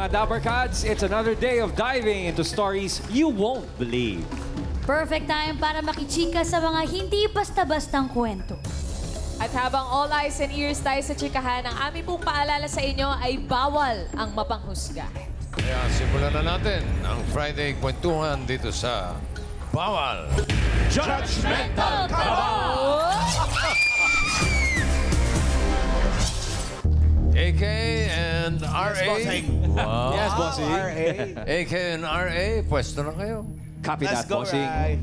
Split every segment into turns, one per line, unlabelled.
Mga Dapper Cats, it's another day of diving into stories you won't believe.
Perfect time para makichika sa mga hindi basta-bastang kwento.
At habang all eyes and ears tayo sa chikahan, ang aming pong paalala sa inyo ay bawal ang mapanghusga.
Kaya simulan na natin ang Friday kwentuhan dito sa Bawal
Judgmental
AK and RA. Wow.
Yes, bossing.
AK and RA, pwesto na kayo.
Copy that,
Let's go,
bossing.
Rai.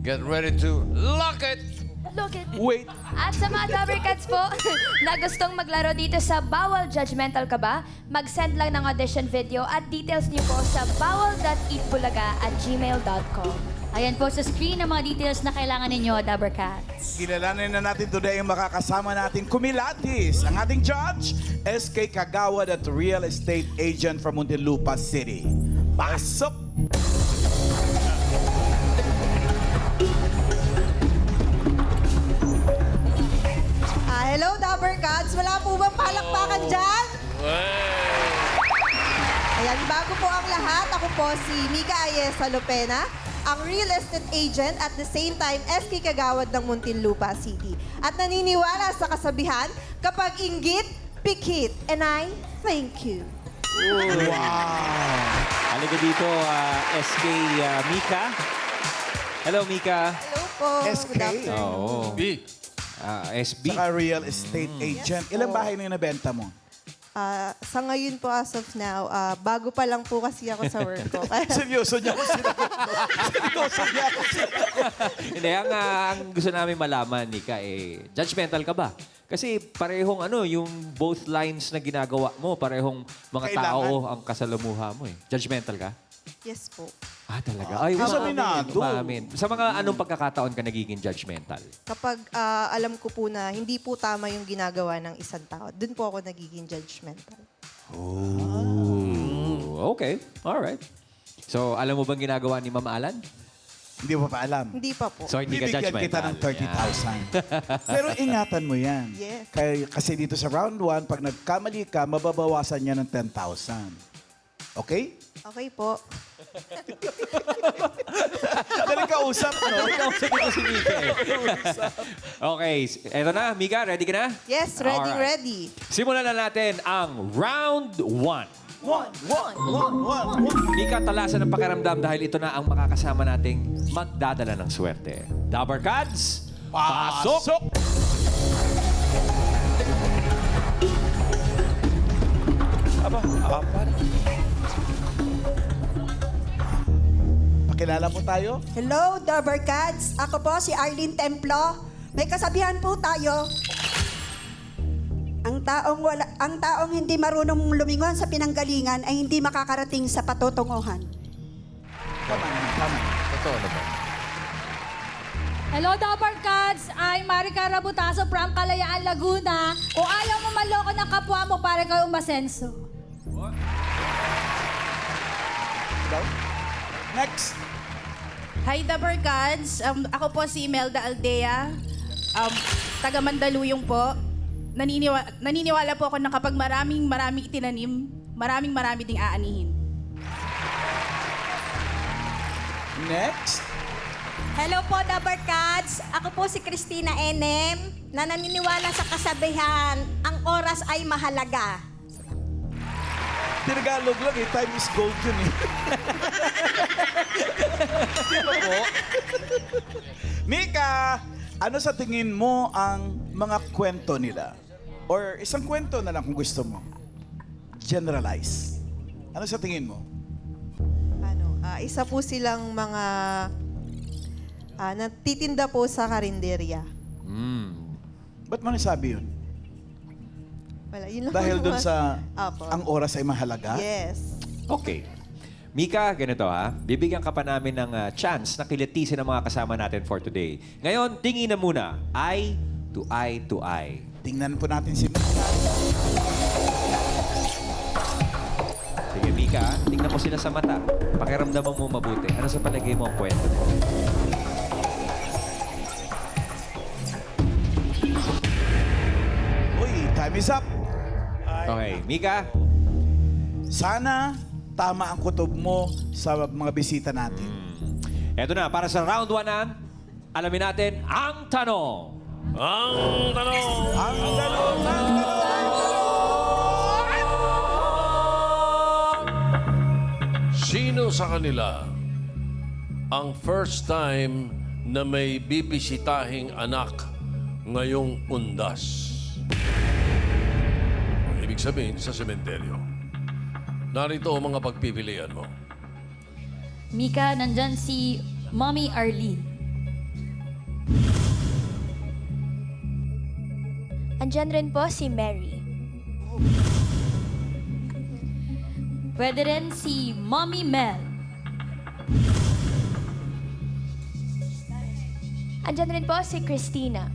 Get ready to lock it!
Look it.
Wait.
At sa mga Dabber Cats po na gustong maglaro dito sa Bawal Judgmental Ka Ba, mag-send lang ng audition video at details niyo po sa bawal.eatbulaga@gmail.com.
Ayan po sa screen ang mga details na kailangan ninyo, Dabber Cats.
Kilalanin na natin today ang makakasama natin kumilatis. Ang ating judge, SK Kagawad at real estate agent from Muntinlupa City. Pasok!
Hello, Dabber Cats. Wala po bang palakpakan dyan? Ayan, bago po ang lahat, ako po si Mika Ayesa Lopena, ang real estate agent at the same time SK Kagawad ng Muntinlupa City. At naniniwala sa kasabihan, kapag inggit, pikit. And I thank you.
Halika dito, SK Mika. Hello, Mika.
Hello po.
SK.
Good afternoon.
Oo.
B.
SB.
Saka real estate agent. Ilang bahay na yung nabenta mo?
Sa ngayon po as of now, bago pa lang po kasi ako sa work ko.
Seryoso niya ako sinagot mo. Seryoso niya ako
Hindi, ang gusto namin malaman, Mika, judgmental ka ba? Kasi parehong yung both lines na ginagawa mo, parehong mga
Kailangan.
tao ang kasalamuha mo eh. Judgmental ka?
Yes po.
Talaga? Ay,
Kasaminado.
umamin. Sa mga anong pagkakataon ka nagiging judgmental?
Kapag alam ko po na hindi po tama yung ginagawa ng isang tao, dun po ako nagiging judgmental.
Ooh, okay. Alright. So, alam mo bang ginagawa ni Ma'am Alan?
Hindi mo pa alam.
Hindi pa po.
So, hindi ka
Bibigyan kita
judgmental.
ng 30,000. Pero ingatan mo yan.
Yes.
Kasi dito sa round 1, pag nagkamali ka, mababawasan niya ng 10,000. Okay?
Okay po.
Dali ka usap, no?
Kausap ko si Mika eh. Okay, eto na. Mika, ready ka na?
Yes, ready,
Alright.
ready.
Simulan na natin ang round 1.
One.
Mika, talasan ng pakiramdam dahil ito na ang makakasama nating magdadala ng swerte. Dabber Cats, pasok!
Pakilala mo tayo?
Hello, Dabber Cats. Ako po si Arlene Templo. May kasabihan po tayo. Ang taong hindi marunong lumingon sa pinanggalingan ay hindi makakarating sa patutunguhan.
Tama naman, tama.
Totoo naman.
Hello, Dabber Cats! I'm Marica Rabutaso from Kalayaan, Laguna. Kung ayaw mo maloko ng kapwa mo, para kayo umasenso.
Next.
Hi, Dabber Gods. Ako po si Imelda Aldea. Taga Mandaluyong po. Naniniwala po ako na kapag maraming itinanim, maraming ding aanihin.
Next.
Hello po, Dabber Cats. Ako po si Christina Enem na naniniwala sa kasabihan, ang oras ay mahalaga.
Tinagalog lang eh. Time is gold yun eh. Di ba po? Mika, ano sa tingin mo ang mga kwento nila? Or isang kwento na lang kung gusto mo. Generalize. Ano sa tingin mo?
Isa po silang mga natitinda po sa karinderya.
Ba't mo nasabi yun?
Wala, yun lang
Dahil
po
dun
naman.
sa
Apo.
ang oras ay mahalaga?
Yes.
Okay. Mika, ganito ha. Bibigyan ka pa namin ng chance na kilitisin ang mga kasama natin for today. Ngayon, tingin na muna. Eye to eye to eye.
Tingnan po natin si Mika.
Sige, Mika, tingnan mo sila sa mata. Pakiramdaman mo mabuti. Ano sa palagay mo ang kwento nila?
Uy, time is up.
Okay, Mika,
Sana tama ang kutob mo sa mga bisita natin.
Eto na, para sa round 1 na, alamin natin ang tanong.
Ang tanong!
Ang tanong!
Sino sa kanila ang first time na may bibisitahing anak ngayong undas? Ibig sabihin, sa sementeryo. Narito ang mga pagpipilian mo.
Mika, nandyan si Mommy Arlene.
Andyan rin po si Mary.
Pwede rin si Mommy Mel.
Andyan rin po si Christina.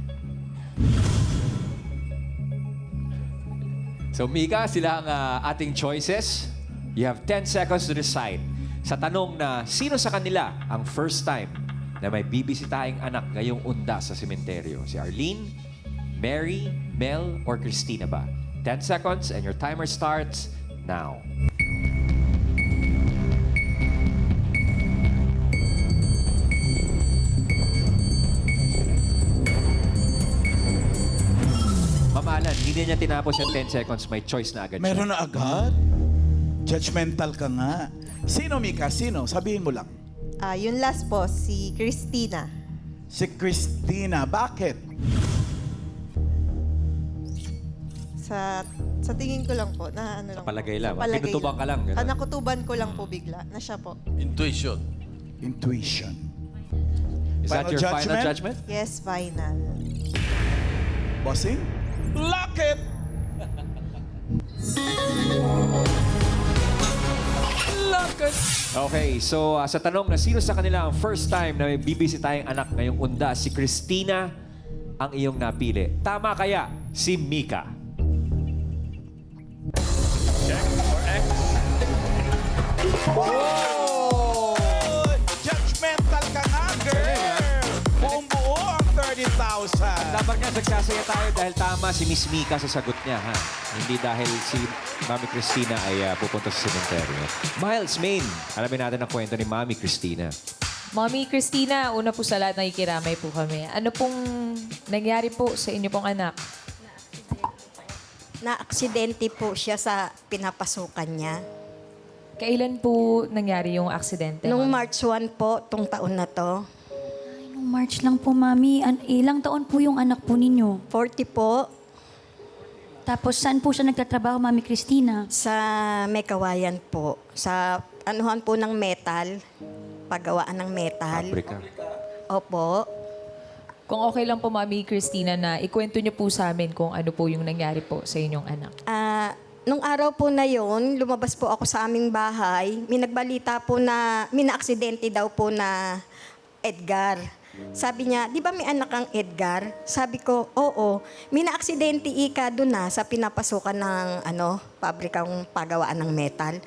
So, Mika, sila ang ating choices. You have 10 seconds to decide. Sa tanong na, sino sa kanila ang first time na may bibisitahing anak ngayong undas sa sementeryo? Si Arlene, Mary, Mel, or Christina ba? 10 seconds and your timer starts now. Ma'am Alan, hindi niya tinapos yung 10 seconds. May choice na agad siya.
Meron na agad? Judgmental ka nga. Sino, Mika? Sino? Sabihin mo lang.
Yung last po, si Christina.
Si Christina. Bakit?
Sa tingin ko lang po, na ano lang.
palagay lang.
Sa palagay
Tinutuban ka lang, ganun.
Nakutuban ko lang po bigla, na siya po.
Intuition.
Intuition.
Is that
Final
your final
judgment?
judgment?
Yes, final.
Bossing? Lock it!
Okay, so sa tanong na sino sa kanila ang first time na may bibisitahing anak ngayong undas, si Christina ang iyong napili. Tama kaya si Mika?
Oh! Judgmental ka nga, girl! Buong buo ang 30,000.
Dapat nga nagsasaya tayo dahil tama si Miss Mika sa sagot niya, ha? Hindi dahil si Mami Christina ay pupunta sa sementeryo. Miles, Main, alamin natin ang kwento ni Mami Christina.
Mommy Christina, una po sa lahat, nakikiramay po kami. Ano pong nangyari po sa inyo pong anak?
Na-aksidente po siya sa pinapasukan niya.
Kailan po nangyari yung aksidente?
Nung
Ma'am?
March 1 po, tong taon na to,
Nung March lang po, Mami. Ilang taon po yung anak po ninyo?
40 po,
Tapos saan po siya nagtatrabaho, Mami Christina?
sa Mekawayan po. Sa anuhan po ng metal, paggawaan ng metal.
Pabrika.
Opo.
Kung okay lang po, Mami Christina, na ikwento niyo po sa amin kung ano po yung nangyari po sa inyong anak.
Nung araw po na yon, lumabas po ako sa aming bahay. May nagbalita po na may na-aksidente daw po na Edgar. Sabi niya, di ba may anak kang Edgar? Sabi ko, oo. May na-aksidente ika doon na sa pinapasukan ng pabrikang pagawaan ng metal.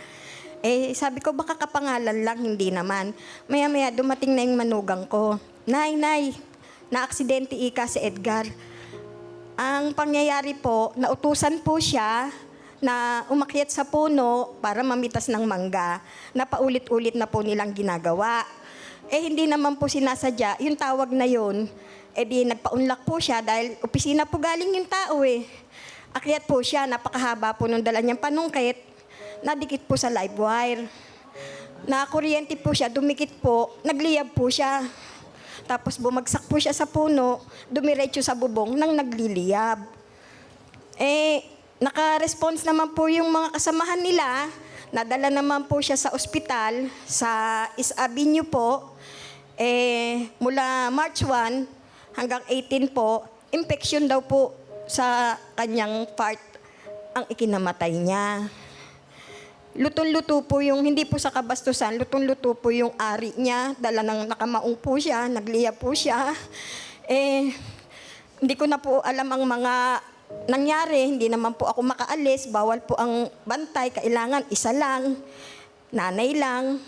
Eh, sabi ko, baka kapangalan lang, hindi naman. Maya-maya, dumating na yung manugang ko. Nay, na-aksidente ika si Edgar. Ang pangyayari po, nautusan po siya na umakyat sa puno para mamitas ng mangga na paulit-ulit na po nilang ginagawa. Eh, hindi naman po sinasadya. Yung tawag na yun, di nagpaunlak po siya dahil opisina po galing yung tao eh. Akyat po siya, napakahaba po nung dala niyang panungkit, nadikit po sa live wire. Nakuryente po siya, dumikit po, nagliyab po siya. Tapos bumagsak po siya sa puno, dumiretso sa bubong nang nagliliyab. Eh, naka-response naman po yung mga kasamahan nila. Nadala naman po siya sa ospital, sa East Avenue po. Eh, mula March 1 hanggang 18 po, infection daw po sa kanyang part ang ikinamatay niya. Lutong-luto po yung, hindi po sa kabastusan, lutong-luto po yung ari niya. Dala ng nakamaong po siya, nagliya po siya. Eh, hindi ko na po alam ang mga nangyari. Hindi naman po ako makaalis. Bawal po ang bantay. Kailangan isa lang. Nanay lang.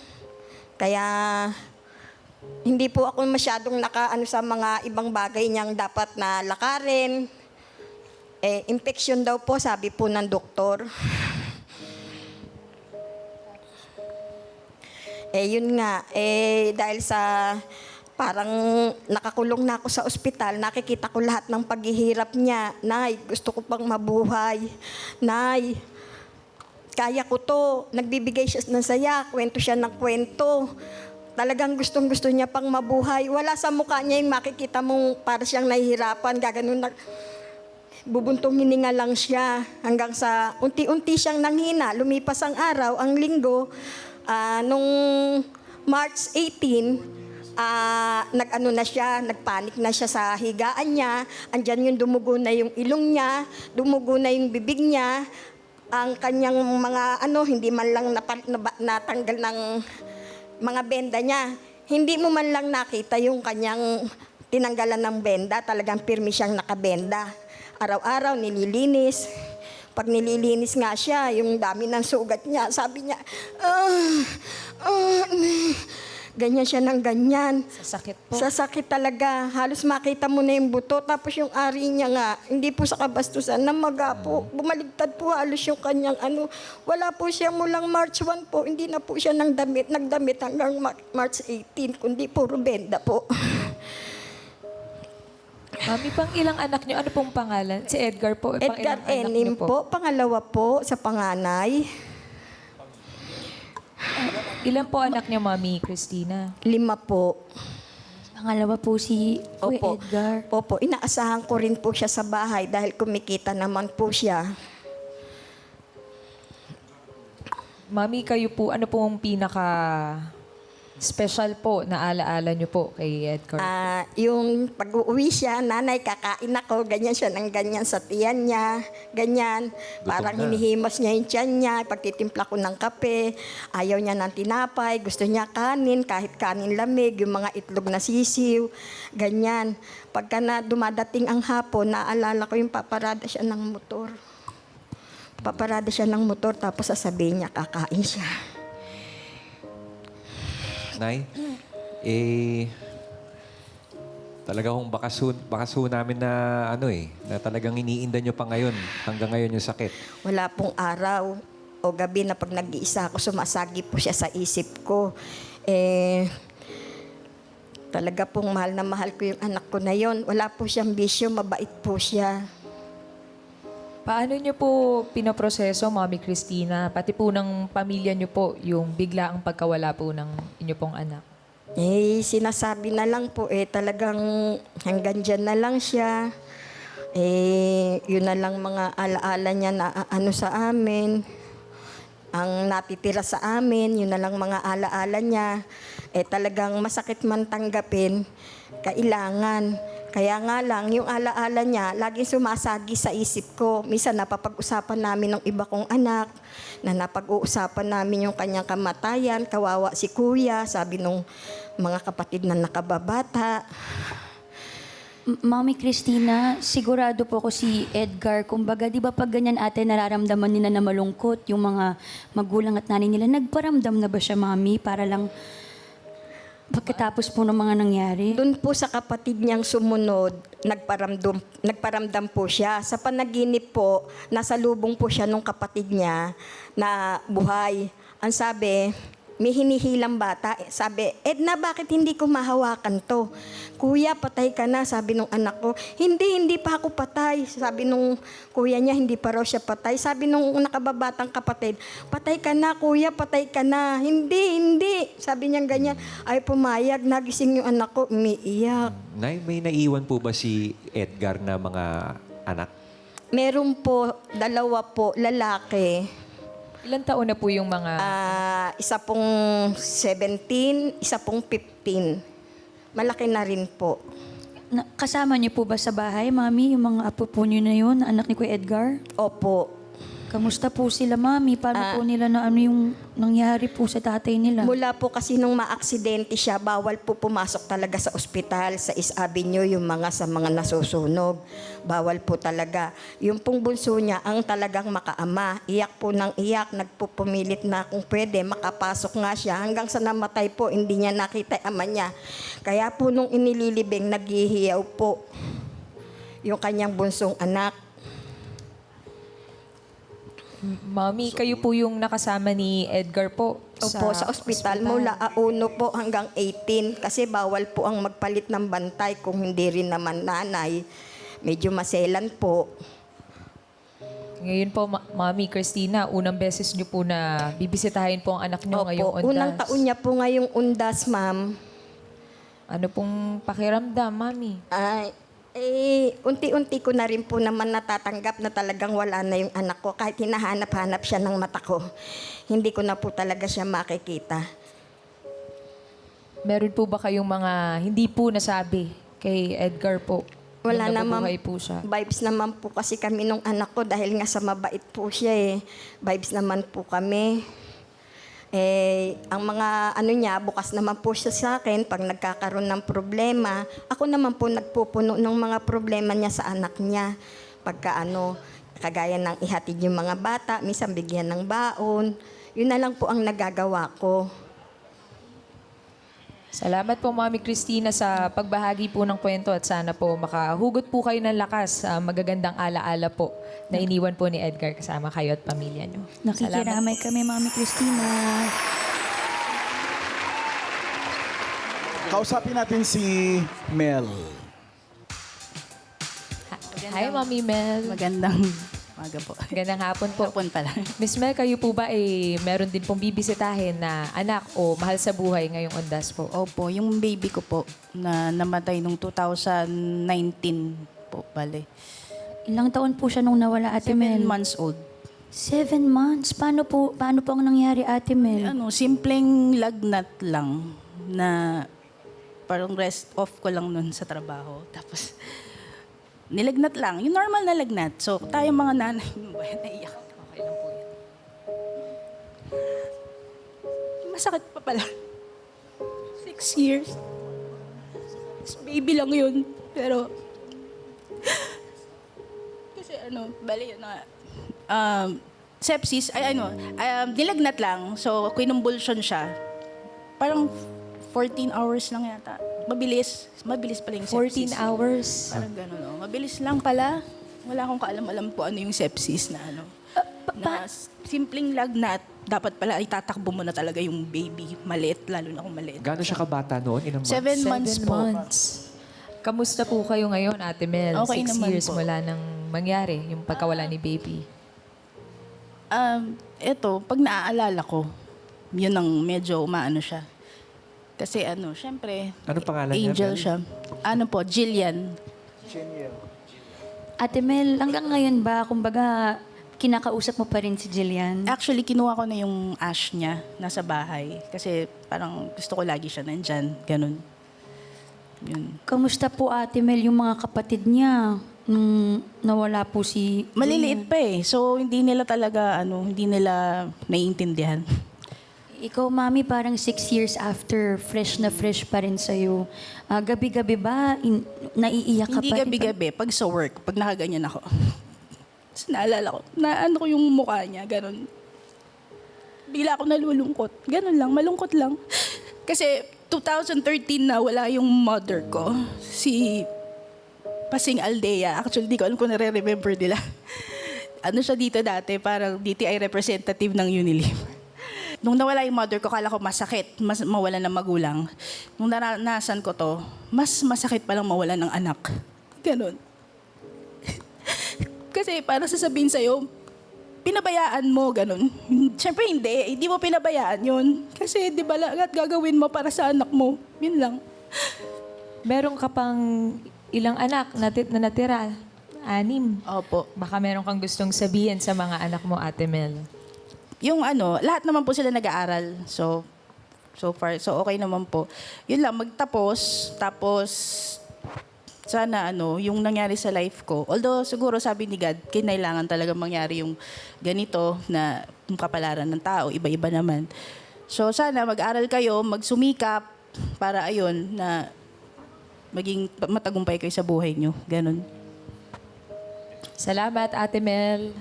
Kaya hindi po ako masyadong nakaano sa mga ibang bagay niyang dapat na lakarin. Eh, infection daw po, sabi po ng doktor. Yun nga, dahil sa parang nakakulong na ako sa ospital, nakikita ko lahat ng paghihirap niya. Nay, gusto ko pang mabuhay. Nay, kaya ko to. Nagbibigay siya ng saya, kwento siya ng kwento. Talagang gustong-gusto niya pang mabuhay. Wala sa mukha niya yung makikita mong para siyang nahihirapan, gaganon na. Bubuntong hininga lang siya hanggang sa unti-unti siyang nanghina. Lumipas ang araw, ang linggo, nung March 18, nag-ano na siya, nagpanik na siya sa higaan niya. Andyan yung dumugo na yung ilong niya, dumugo na yung bibig niya. Ang kanyang mga hindi man lang natanggal ng mga benda niya. Hindi mo man lang nakita yung kanyang tinanggalan ng benda. Talagang pirmi siyang nakabenda. Araw-araw nililinis. Pag nililinis nga siya, yung dami ng sugat niya, sabi niya, ganyan siya ng ganyan.
Sa sakit po.
Sa sakit talaga. Halos makita mo na yung buto. Tapos yung ari niya nga, hindi po sa kabastusan, namaga po. Bumaligtad po halos yung kanyang Wala po siya mulang March 1 po. Hindi na po siya nagdamit hanggang March 18. Kundi puro benda po.
Mami, pang ilang anak niyo? Ano pong pangalan? Si Edgar po. Pang
Edgar
ilang anak niyo
Enim po. Pangalawa po sa panganay.
Ilan po anak niyo, Mami Christina?
5 po.
Pangalawa po si Kuya
Opo.
Edgar.
Opo, inaasahan ko rin po siya sa bahay dahil kumikita naman po siya.
Mami, kayo po, ano pong pinaka special po na alaala niyo po kay Edgar?
Yung pag-uwi siya, nanay, kakain ako, ganyan siya ng ganyan sa tiyan niya, ganyan. Parang
na.
hinihimas niya yung tiyan niya, pagtitimpla ko ng kape, ayaw niya ng tinapay, gusto niya kanin, kahit kanin lamig, yung mga itlog na sisiw, ganyan. Pagka na dumadating ang hapon, naalala ko yung paparada siya ng motor. Paparada siya ng motor, tapos sasabihin niya, kakain siya.
Nay, talaga kong bakasun namin na na talagang iniinda nyo pa ngayon, hanggang ngayon yung sakit.
Wala pong araw o gabi na pag nag-iisa ako, sumasagi po siya sa isip ko. Talaga pong mahal na mahal ko yung anak ko na yon. Wala po siyang bisyo, mabait po siya.
Paano niyo po pinoproseso, Mami Christina, pati po ng pamilya niyo po, yung biglaang pagkawala po ng inyo pong anak?
Sinasabi na lang po, talagang hanggang dyan na lang siya. Yun na lang mga alaala niya na sa amin. Ang natitira sa amin, yun na lang mga alaala niya. Talagang masakit man tanggapin, kailangan. Kaya nga lang, yung alaala niya, laging sumasagi sa isip ko. Minsan napapag-usapan namin ng iba kong anak, na napag-uusapan namin yung kanyang kamatayan, kawawa si kuya, sabi nung mga kapatid na nakababata.
Mami Christina, sigurado po ko si Edgar. Kumbaga, di ba pag ganyan ate, nararamdaman nila na malungkot yung mga magulang at nanay nila. Nagparamdam na ba siya, Mami, para lang pagkatapos po ng mga nangyari?
Doon po sa kapatid niyang sumunod, nagparamdam po siya. Sa panaginip po, nasa lubong po siya nung kapatid niya na buhay. Ang sabi, may hinihilang bata. Sabi, Edna, bakit hindi ko mahawakan to? Kuya, patay ka na, sabi nung anak ko. Hindi pa ako patay. Sabi nung kuya niya, hindi pa raw siya patay. Sabi nung nakababatang kapatid, patay ka na, kuya, patay ka na. Hindi. Sabi niya ganyan. Ay, pumayag, nagising yung anak ko, umiiyak.
Nay, may naiwan po ba si Edgar na mga anak?
Meron po, 2 po, lalaki.
Ilan taon na po yung mga...
Isa pong 17, isa pong 15. Malaki na rin po.
Kasama niyo po ba sa bahay, Mami, yung mga apo po niyo na yun, anak ni Kuya Edgar?
Opo.
Kamusta po sila, Mami? Paano po nila na yung nangyari po sa tatay nila?
Mula po kasi nung maaksidente siya, bawal po pumasok talaga sa ospital, sa East Avenue, yung sa mga nasusunog. Bawal po talaga. Yung pong bunso niya, ang talagang makaama. Iyak po ng iyak, nagpupumilit na kung pwede, makapasok nga siya. Hanggang sa namatay po, hindi niya nakita ama niya. Kaya po nung inililibing, naghihiyaw po yung kanyang bunsong anak.
Mami, kayo po yung nakasama ni Edgar po
Opo, sa ospital mula 1 po hanggang 18 kasi bawal po ang magpalit ng bantay kung hindi rin naman nanay. Medyo maselan po.
Ngayon po, Mami Christina, unang beses niyo po na bibisitahin po ang anak niyo ngayong
Opo,
undas.
unang taon niya po ngayong undas, ma'am.
Ano pong pakiramdam, Mami?
Ay, unti-unti ko na rin po naman natatanggap na talagang wala na yung anak ko. Kahit hinahanap-hanap siya ng mata ko, hindi ko na po talaga siya makikita.
Meron po ba kayong mga hindi po nasabi kay Edgar po?
Wala
nung
naman.
nabubuhay po siya.
Vibes naman po kasi kami nung anak ko dahil nga sa mabait po siya eh. Vibes naman po kami. Ang mga ano niya, bukas naman po siya sa akin pag nagkakaroon ng problema. Ako naman po nagpupuno ng mga problema niya sa anak niya. Pagka kagaya ng ihatid yung mga bata, minsan bigyan ng baon. Yun na lang po ang nagagawa ko.
Salamat po, Mami Christina, sa pagbahagi po ng kwento at sana po makahugot po kayo ng lakas sa magagandang alaala po na iniwan po ni Edgar kasama kayo at pamilya niyo.
Nakikiramay kami, Mami Christina.
Kausapin natin si Mel.
Hi, Mami Mel.
Magandang umaga po.
Magandang hapon po.
Hapon pala.
Miss Mel, kayo po ba meron din pong bibisitahin na anak o mahal sa buhay ngayong undas po?
Opo, yung baby ko po na namatay nung 2019 po, bale.
Ilang taon po siya nung nawala, Ate
7
Mel?
months old.
7 months? Paano po ang nangyari, Ate Mel?
Simpleng lagnat lang na parang rest off ko lang nun sa trabaho. Tapos, nilagnat lang. Yung normal na lagnat. So, tayo mga nanay, naiyak. Okay lang po yan. Masakit pa pala. 6 years. Baby lang yun. Pero, kasi bali yun na, sepsis, nilagnat lang. So, kinumbulsion siya. Parang 14 hours lang yata. Mabilis pala yung sepsis.
14 hours.
Parang gano'n, no? Mabilis lang pala. Wala akong kaalam-alam po ano yung sepsis na na simpleng lagnat. Dapat pala ay tatakbo mo na talaga yung baby. Maliit, lalo na kung maliit.
Gano'n siya kabata noon? Ilang months?
7 months
7
po.
months. Kamusta po kayo ngayon, Ate Mel?
Okay
6
naman
years
po.
mula nang mangyari yung pagkawala ni baby.
Eto, pag naaalala ko, yun ang medyo umaano siya. Kasi syempre,
Anong pangalan niya,
angel
Mel?
siya. Jillian.
Ate Mel, hanggang ngayon ba, kumbaga, kinakausap mo pa rin si Jillian?
Actually, kinuha ko na yung ash niya nasa bahay. Kasi parang gusto ko lagi siya nandyan. Ganun. Yun.
Kamusta po, Ate Mel, yung mga kapatid niya nung nawala po si...
Maliliit pa eh. So, hindi nila talaga, hindi nila naiintindihan.
Ikaw, Mami, parang 6 years after, fresh na fresh pa rin sa'yo. Gabi-gabi ba, naiiyak ka
Hindi
pa rin?
gabi-gabi. Pag sa work, pag nakaganyan ako. Tapos naalala ko, ko yung mukha niya, ganun. Bigla ako nalulungkot. Ganun lang, malungkot lang. Kasi 2013 na wala yung mother ko. Si Pasing Aldea. Actually, di ko alam kung nare-remember nila. Siya dito dati, parang DTI representative ng Unilever. Nung nawala yung mother ko, kala ko masakit, mawala ng magulang. Nung naranasan ko to, mas masakit palang mawala ng anak. Ganon. Kasi para sasabihin sa'yo, pinabayaan mo, ganon. Siyempre hindi mo pinabayaan yun. Kasi di ba lahat gagawin mo para sa anak mo. Yun lang.
Meron ka pang ilang anak na natira? 6.
Opo.
Baka meron kang gustong sabihin sa mga anak mo, Ate Mel.
Yung lahat naman po sila nag-aaral. So far, so okay naman po. Yun lang, magtapos, tapos sana yung nangyari sa life ko. Although siguro sabi ni God, kinailangan talaga mangyari yung ganito na yung kapalaran ng tao, iba-iba naman. So sana mag-aral kayo, magsumikap para ayun na maging matagumpay kayo sa buhay nyo. Ganon.
Salamat, Ate Mel.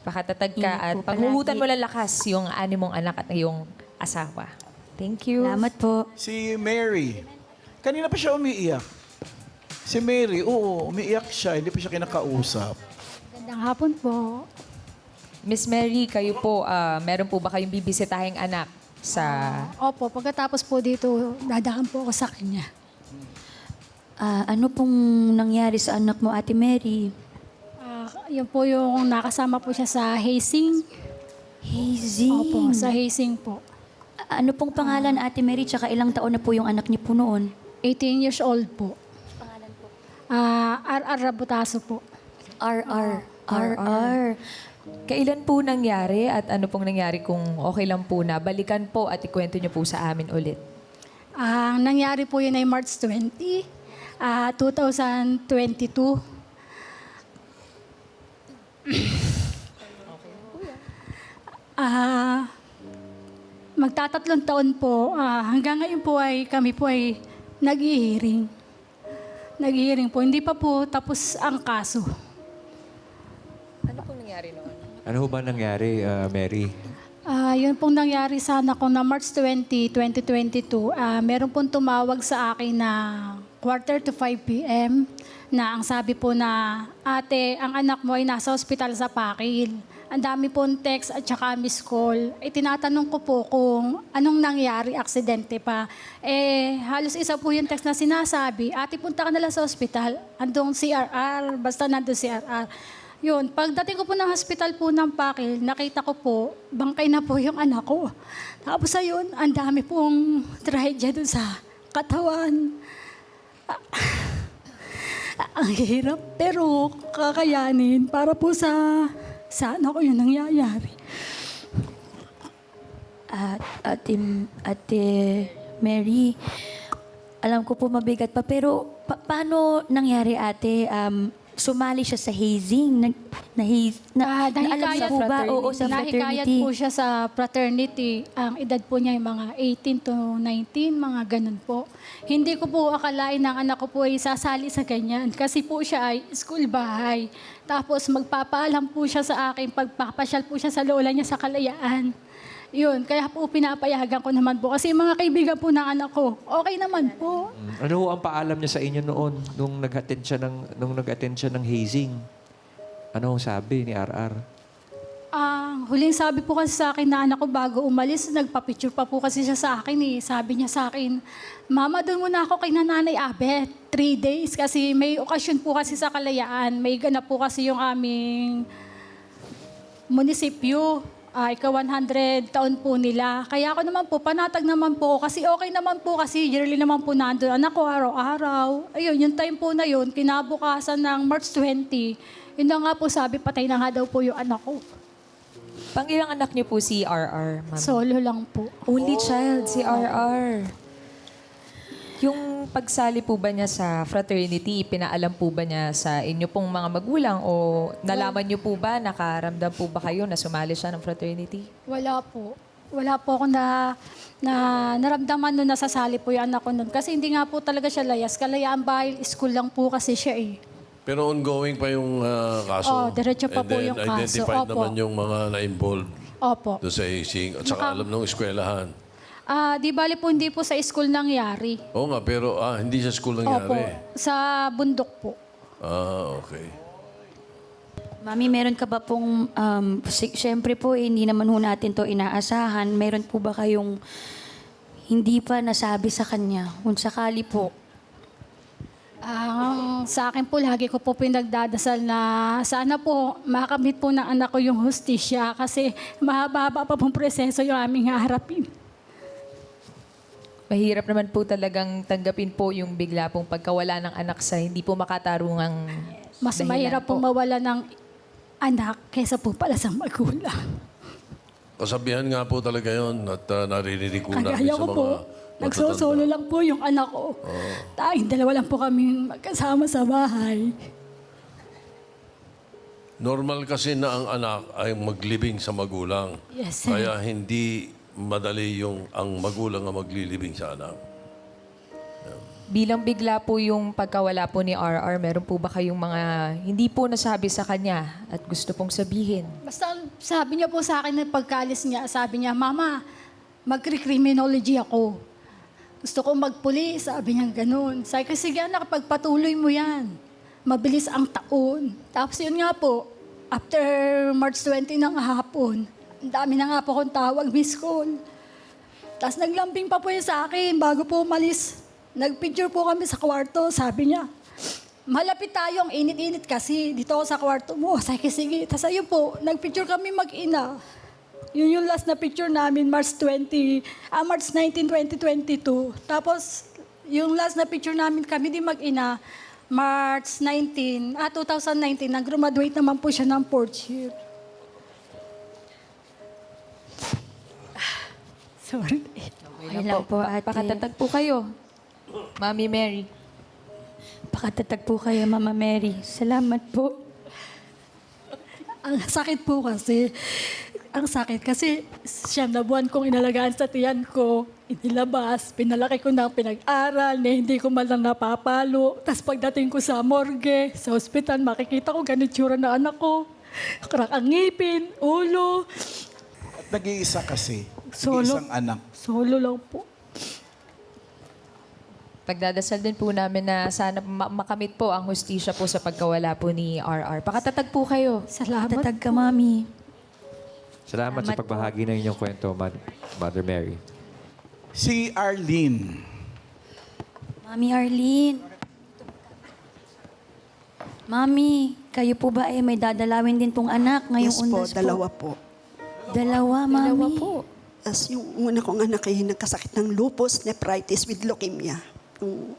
Pakatatag ka at
po,
panghuhutan
palagi.
mo lang lakas yung 6 mong anak at iyong asawa. Thank you.
Salamat po.
Si Mary. Kanina pa siya umiiyak. Si Mary, oo, umiiyak siya. Hindi pa siya kinakausap.
Magandang hapon po.
Miss Mary, kayo po, meron po ba kayong bibisitahing anak
Opo, pagkatapos po dito, dadaan po ako sa kanya.
Ano pong nangyari sa anak mo, Ate Mary?
Yun po yung nakasama po siya sa hazing.
Hazing.
Opo, sa hazing po.
Ano pong pangalan, Ate Mary? Tsaka ilang taon na po yung anak niyo po noon?
18 years old po. RR Rabutaso po.
RR.
Kailan po nangyari at ano pong nangyari kung okay lang po na balikan po at ikwento niyo po sa amin ulit?
Ang nangyari po yun ay March 20, 2022. Magtatatlong taon po. Hanggang ngayon po ay kami po ay nag-i-hearing. Nag-i-hearing po. Hindi pa po tapos ang kaso.
Ano pong nangyari noon?
Ano ho ba nangyari, Mary?
Yun pong nangyari sa anak ko na March 20, 2022. Meron pong tumawag sa akin na 4:45 p.m. na ang sabi po na, ate, ang anak mo ay nasa ospital sa Pakil. Ang dami pong text at saka miss call. Tinatanong ko po kung anong nangyari, aksidente pa. Halos isa po yung text na sinasabi, ate, punta ka na lang sa ospital. Andong CRR, basta nandun CRR. Yun, pagdating ko po ng hospital po ng Pakil, nakita ko po, bangkay na po yung anak ko. Tapos ayun, ang dami pong trahedya dun sa katawan. Ang hirap, pero kakayanin para po sa anak ko yun nangyayari.
Ate Mary, alam ko po mabigat pa, pero paano nangyari, ate? Sumali siya sa hazing. Alam niyo po ba? Oo, sa
Nahikayat
fraternity.
po siya sa fraternity. Ang edad po niya ay mga 18 to 19, mga ganun po. Hindi ko po akalain na ang anak ko po ay sasali sa ganyan. Kasi po siya ay school bahay. Tapos magpapaalam po siya sa akin, pagpapasyal po siya sa lola niya sa Kalayaan. Yun, kaya po pinapayagan ko naman po. Kasi mga kaibigan po ng anak ko, okay naman po.
Ano ho ang paalam niya sa inyo noon nung nag-attend siya ng hazing? Ano ho sabi ni RR?
Huling sabi po kasi sa akin na anak ko bago umalis, nagpa-picture pa po kasi siya sa akin eh. Sabi niya sa akin, Mama, doon muna ako kay Nanay Abet. 3 days kasi may okasyon po kasi sa Kalayaan. May ganap po kasi yung aming munisipyo. Ika-100 taon po nila. Kaya ako naman po, panatag naman po. Kasi okay naman po kasi yearly naman po nandun. Anak ko araw-araw. Ayun, yung time po na yun, kinabukasan ng March 20, yun na nga po sabi, patay na nga daw po yung anak ko.
Pangilang anak niyo po si RR, ma'am?
Solo lang po.
Only child, si RR. Yung pagsali po ba niya sa fraternity, pinaalam po ba niya sa inyo pong mga magulang o nalaman niyo po ba, nakaramdam po ba kayo na sumali siya ng fraternity?
Wala po. Wala po ako na naramdaman nung nasasali po yung anak ko nun. Kasi hindi nga po talaga siya layas. Kalayaan Bahay School lang po kasi siya eh.
Pero ongoing pa yung kaso.
Diretso pa po yung kaso.
Identified
Opo.
naman yung mga na-involved
Opo.
doon sa hazing at saka alam ng eskwelahan.
Di bali po hindi po sa school nangyari.
Oo nga, pero hindi sa school
Opo.
nangyari.
Sa bundok po.
Okay.
Mami, meron ka ba pong, siyempre po, hindi naman ho natin to inaasahan. Meron po ba kayong hindi pa nasabi sa kanya? Kung sakali po.
Sa akin po, lagi ko po pinagdadasal na sana po makamit po ng anak ko yung hustisya kasi mahaba-haba pa pong proseso yung aming haharapin.
Mahirap naman po talagang tanggapin po yung bigla pong pagkawala ng anak sa hindi po makatarungang
Mas
dahilan
mahirap po mawala ng anak kaysa po pala sa magulang.
Kasabihan nga po talaga yon at naririnig ko namin
Kagaya
sa
ko
mga
po, nagsosolo lang po yung anak ko. Tanging dalawa lang po kami magkasama sa bahay.
Normal kasi na ang anak ay maglibing sa magulang.
Yes, sir.
Kaya hindi madali yung ang magulang ang maglilibing sa anak.
Bilang bigla po yung pagkawala po ni RR, meron po ba kayong mga hindi po nasabi sa kanya at gusto pong sabihin?
Basta sabi niya po sa akin na pagkalis niya, sabi niya, Mama, mag-criminology ako. Gusto ko magpulis, sabi niya ganun. Sabi ko, sige anak, pagpatuloy mo yan. Mabilis ang taon. Tapos yun nga po, after March 20 ng hapon, ang dami na nga po akong tawag, miss call. Tapos naglambing pa po yun sa akin bago po umalis. Nagpicture po kami sa kwarto. Sabi niya, malapit tayo, ang init-init kasi. Dito ako sa kwarto mo. Sige. Tapos ayun po, nagpicture kami mag-ina. Yun yung last na picture namin, March 19, 2022. Tapos, yung last na picture namin kami di mag-ina, March 2019, nag-graduate naman po siya ng 4th year. Sorry.
Okay lang po, ate.
Pakatatag po kayo. Mami Mary.
Pakatatag po kayo, Mama Mary. Salamat po.
Ang sakit po kasi, siyam na buwan kong inalagaan sa tiyan ko. Inilabas, pinalaki ko ng pinag-aral na hindi ko man lang napapalo. Tapos pagdating ko sa morgue, sa ospital, makikita ko ganit tsura na anak ko. Crack ang ngipin, ulo.
At nag-iisa kasi.
Solo.
Nag-iisang anak.
Solo lang po.
Pagdadasal din po namin na sana makamit po ang hustisya po sa pagkawala po ni RR. Pakatatag po kayo.
Salamat.
Tatag ka, Mami.
Salamat sa pagbahagi ng inyong kwento, Mother Mary.
Si Arlene.
Mami Arlene. Mami, kayo po ba may dadalawin din pong anak ngayong
Yes po,
undas
dalawa po.
Dalawa, Mami.
Dalawa po.
As yung una kong anak ay nagkasakit ng lupus nephritis with leukemia. Yung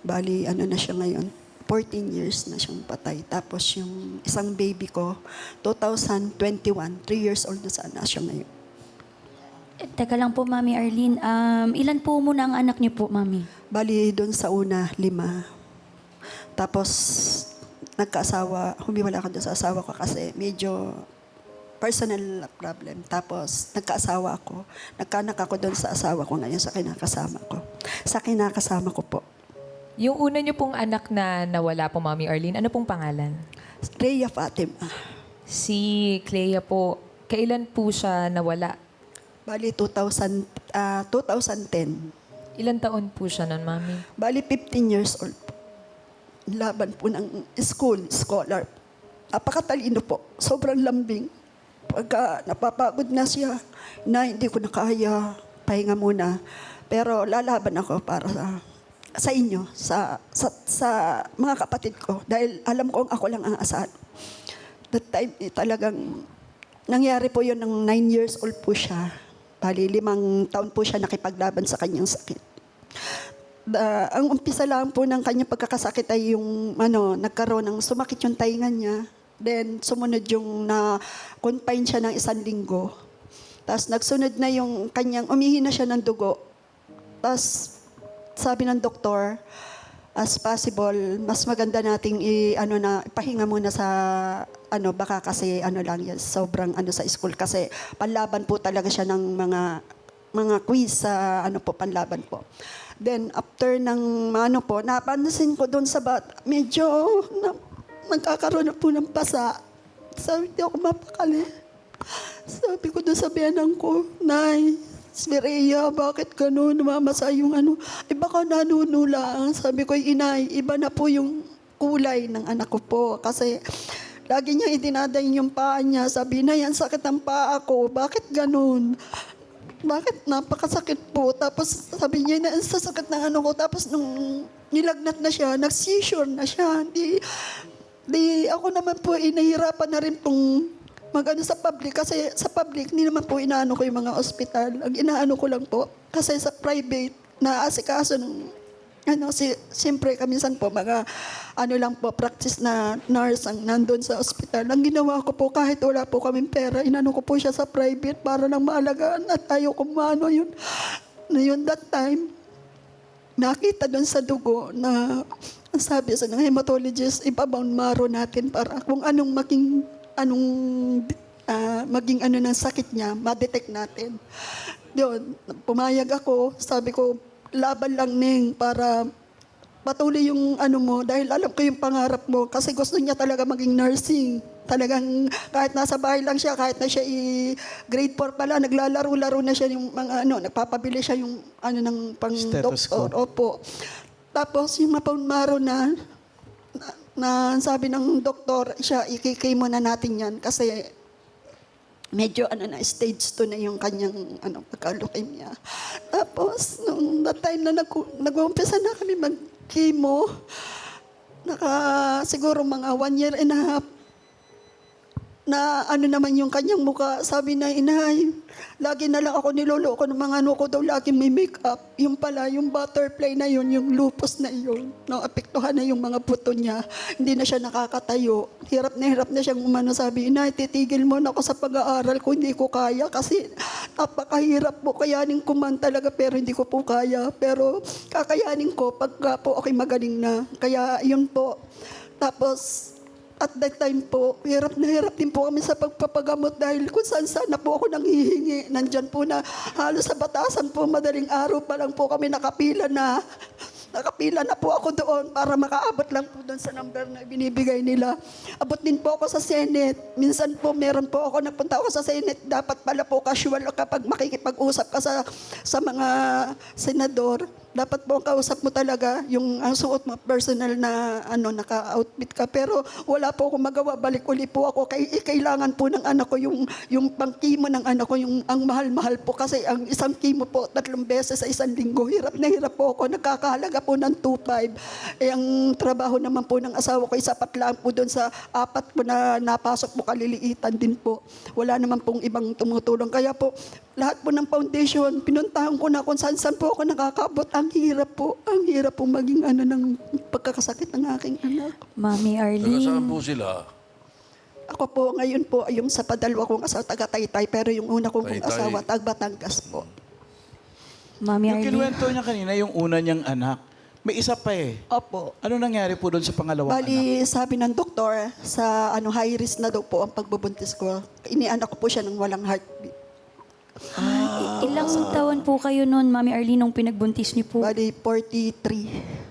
bali na siya ngayon. 14 years na siyang patay. Tapos yung isang baby ko, 2021, 3 years old na sana siya ngayon.
Teka lang po, Mami Arlene. Ilan po muna ang anak niyo po, Mami?
Bali doon sa una, 5. Tapos nagkaasawa, humiwala ako doon sa asawa ko kasi medyo personal problem. Tapos nagkaasawa ako. Nagkaanak ako doon sa asawa ko ngayon sa kinakasama ko. Sa kinakasama ko po.
Yung una niyo pong anak na nawala po, Mami Arlene, ano pong pangalan?
Rhea Fatima.
Si Clea po, kailan po siya nawala?
Bali 2010.
Ilan taon po siya nun, Mami?
Bali 15 years old po. Laban po ng scholar. Napakatalino po. Sobrang lambing. Pagka napapagod na siya, na hindi ko na kaya, pahinga muna. Pero lalaban ako para sa inyo, sa mga kapatid ko. Dahil alam kong ako lang ang asahan. That time, talagang nangyari po yun ng 9 years old po siya. Bali, 5 taon po siya nakipaglaban sa kanyang sakit. Ang umpisa lang po ng kanyang pagkakasakit ay yung nagkaroon ng sumakit yung tainga niya. Then, sumunod yung na-confine siya ng 1 linggo. Tapos, nagsunod na yung kanyang, umihi na siya ng dugo. Tapos, sabi ng doktor, as possible, mas maganda nating ipahinga muna sa, baka kasi lang yan, sobrang sa school. Kasi, panlaban po talaga siya ng mga quiz sa, panlaban po. Then, after ng, napansin ko doon sa bata, medyo, nagkakaroon na po ng pasa. Sabi, di ako mapakali. Sabi ko doon sa biyanan ko, Nay, Mireya, bakit gano'n? Namamasa yung baka nanunula. Sabi ko, Inay, iba na po yung kulay ng anak ko po. Kasi lagi niya idinadayin yung paa niya. Sabi na yan, sakit ang paa ko. Bakit gano'n? Bakit napakasakit po? Tapos sabi niya na sa sakit ng ko. Tapos nung nilagnat na siya, nag-seizure na siya. Di ako naman po inahirapan na rin pong sa public. Kasi sa public, hindi naman po inaano ko yung mga ospital. Ang inaano ko lang po. Kasi sa private, naasikaso ng siyempre kaminsan po, mga lang po, practice na nurse ang nandun sa ospital. Ang ginawa ko po, kahit wala po kaming pera, inano ko po siya sa private para lang maalagaan at ayaw ko yun. Na yun, that time, nakita doon sa dugo na ang sabi sa ng hematologist, ipa-bone marrow natin para kung anong maging ng sakit niya, ma-detect natin. Yun, pumayag ako, sabi ko, laban lang Ning para patuloy yung mo, dahil alam ko yung pangarap mo, kasi gusto niya talaga maging nursing. Talagang kahit nasa bahay lang siya, kahit na siya grade 4 pala, naglalaro-laro na siya yung mga nagpapabili siya yung ng pang-doktor. Opo. Tapos yung mapon maro na sabi ng doktor, siya, ikikay mo na natin yan kasi medyo na stage 2 na yung kanyang pagka-leukemia. Tapos, nung that time na nag-uumpisa na kami mag-chemo, siguro mga 1 year and a half, na naman yung kanyang muka. Sabi na, inay, lagi na lang ako niloloko ng mga ko daw, lagi may makeup. Yung pala, yung butterfly na yun, yung lupus na yun, naapektuhan na yung mga buto niya. Hindi na siya nakakatayo. Hirap na siyang umano. Sabi, inay, titigil mo na ako sa pag-aaral ko, hindi ko kaya. Kasi napakahirap po, kayanin ko man talaga, pero hindi ko po kaya. Pero kakayanin ko pagka po ako'y magaling na. Kaya yun po. Tapos, at that time po, hirap na hirap din po kami sa pagpapagamot dahil kung saan na po ako nanghihingi. Nandyan po na halos sa batasan po, madaling araw pa lang po kami nakapila na po ako doon para makaabot lang po doon sa number na binibigay nila. Abot din po ako sa Senate. Minsan po meron po ako, nagpunta ako sa Senate. Dapat pala po casual kapag makikipag-usap ka sa mga senador. Dapat po ang kausap mo talaga, yung ang suot mo, personal na naka-outfit ka. Pero wala po akong magawa, balik uli po ako. Kailangan po ng anak ko, yung pang-chemo ng anak ko, yung ang mahal-mahal po. Kasi ang isang chemo po, 3 beses sa isang linggo. Hirap na hirap po ako. Nagkakahalaga po ng 2,500. Ang trabaho naman po ng asawa ko, isapat lang po doon sa 4 po na napasok po, kaliliitan din po. Wala naman pong ibang tumutulong. Kaya po, lahat po ng foundation, pinuntahan ko na kung saan po ako nakakabot. Ang hirap po maging ng pagkakasakit ng aking anak.
Mami
Saan
Arlene.
po sila?
Ako po, ngayon po, yung sa padalwa kong asawa, taga-Taytay, pero yung una kong
Taytay.
asawa, taga-Batangas po.
Mami
Yung
Arlene.
kinuwento niya kanina, yung una niyang anak, may isa pa eh.
Opo.
Ano nangyari po doon sa pangalawang anak?
Bali, sabi ng doktor, sa high risk na daw po ang pagbubuntis ko. Inianak ko po siya ng walang heartbeat.
Ilang taon po kayo noon, Mami Arlene, nung pinagbuntis niyo po?
Bali, 43.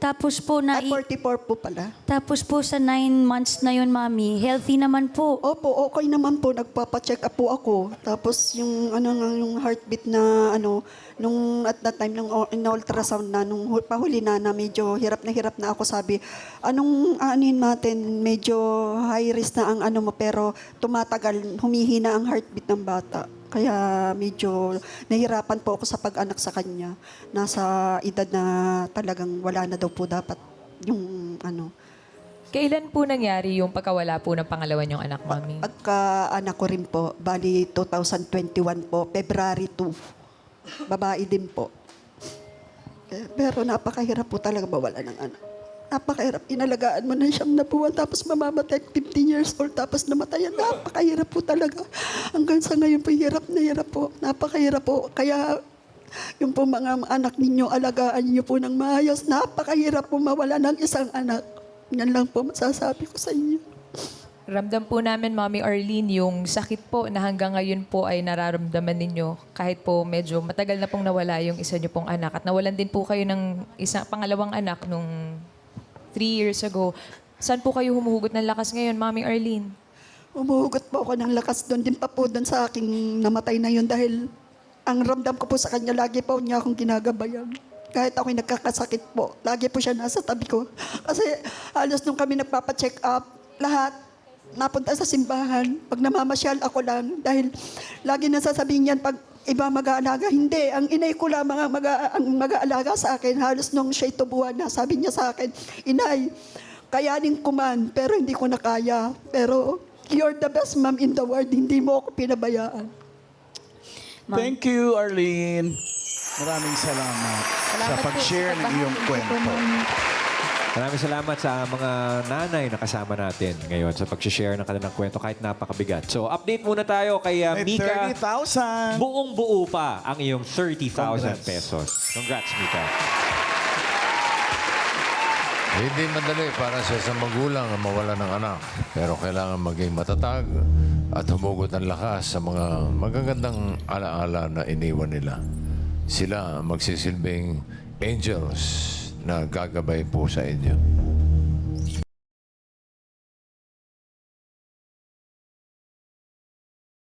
Tapos po na
44 po pala.
tapos po sa 9 months na yun, Mami, healthy naman po.
Opo, okay naman po. Nagpapa-check up po ako. Tapos yung yung heartbeat na nung at that time nung in-ultrasound na nung pahuli na medyo hirap na ako, sabi, anong anin natin, medyo high risk na ang mo, pero tumatagal, humihina ang heartbeat ng bata. Kaya medyo nahirapan po ako sa pag-anak sa kanya. Nasa edad na talagang wala na daw po dapat yung
Kailan po nangyari yung pagkawala po ng pangalawa niyong anak, Mami?
Pagka-anak ko rin po, bali 2021 po, February 2. Babae din po. Pero napakahirap po talaga mawala ng anak. Napakahirap. Inalagaan mo na siyang nabuwan, tapos mamamatay 15 years old, tapos namatayan. Napakahirap po talaga. Hanggang sa ngayon po, hirap na hirap po. Napakahirap po. Kaya yung po mga anak ninyo, alagaan niyo po ng maayos. Napakahirap po mawala ng isang anak. Yan lang po masasabi ko sa inyo.
Ramdam po namin, Mami Arlene, yung sakit po na hanggang ngayon po ay nararamdaman ninyo kahit po medyo matagal na pong nawala yung isa niyo pong anak. At nawalan din po kayo ng pangalawang anak nung 3 years ago. Saan po kayo humuhugot ng lakas ngayon, Mami Arlene?
Humuhugot po ako ng lakas doon din pa po doon sa aking namatay na yun dahil ang ramdam ko po sa kanya, lagi po niya akong ginagabayan. Kahit ako'y nagkakasakit po, lagi po siya nasa tabi ko. Kasi halos nung kami nagpapacheck up, lahat napunta sa simbahan. Pag namamasyal ako lang, dahil lagi nasasabihin yan, pag iba mag-aalaga, hindi. Ang inay ko lang ang mag-aalaga sa akin. Halos nung siya'y tubuhan na, sabi niya sa akin, inay, kayanin ko man, pero hindi ko na kaya. Pero you're the best mom in the world, hindi mo ako pinabayaan.
Thank you, Arlene. Maraming salamat sa pag-share ng iyong kwento.
Maraming salamat sa mga nanay na kasama natin ngayon sa pag-share ng kanilang kwento kahit napakabigat. So, update muna tayo kay
May
Mika.
30,000.
Buong-buo pa ang iyong 30,000 pesos. Congrats, Mika.
Hindi madali para sa isang magulang ang mawala ng anak. Pero kailangan maging matatag at humugot ng lakas sa mga magagandang alaala na iniwan nila. Sila ang magsisilbing angels na gagabay po sa inyo.